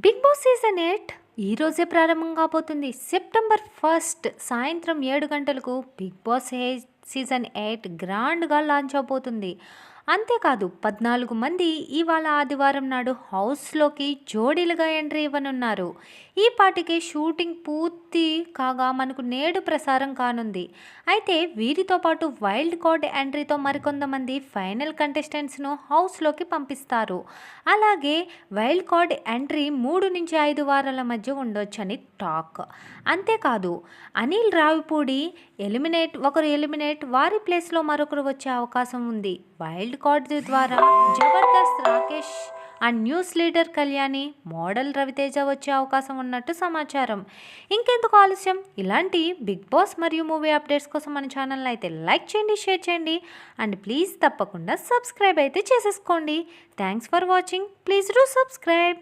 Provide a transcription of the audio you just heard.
Big boss season 8 ఈ రోజే ప్రారంభం కాబోతుంది. సెప్టెంబర్ 1 సాయంత్రం 7 గంటలకు బిగ్ బాస్ సీజన్ 8 గ్రాండ్గా లాంచ్ అవబోతుంది. అంతేకాదు 14 మంది ఇవాళ ఆదివారం నాడు హౌస్లోకి జోడీలుగా ఎంట్రీ ఇవ్వనున్నారు. ఈ పాటికే షూటింగ్ పూర్తి కాగా మనకు నేడు ప్రసారం కానుంది. అయితే వీరితో పాటు వైల్డ్ కార్డ్ ఎంట్రీతో మరికొంతమంది ఫైనల్ కంటెస్టెంట్స్ను హౌస్లోకి పంపిస్తారు. అలాగే వైల్డ్ కార్డ్ ఎంట్రీ 3 నుంచి 5 వారాల మధ్య ఉండొచ్చని టాక్. అంతేకాదు అనిల్ రావిపూడి ఒకరు ఎలిమినేట్ వారి ప్లేస్లో మరొకరు వచ్చే అవకాశం ఉంది. వైల్డ్ కార్డ్ ద్వారా Jabardasth Rakesh and news leader Kalyani, model Raviteja వచ్చే అవకాశం ఉన్నట్టు సమాచారం. ఇంకెందుకు ఆలస్యం, ఇలాంటి బిగ్ బాస్ మరియు మూవీ అప్డేట్స్ కోసం మన ఛానల్ అయితే లైక్ చేయండి, షేర్ చేయండి అండ్ ప్లీజ్ తప్పకుండా సబ్స్క్రైబ్ అయితే చేసేసుకోండి. Thanks for watching. Please do subscribe.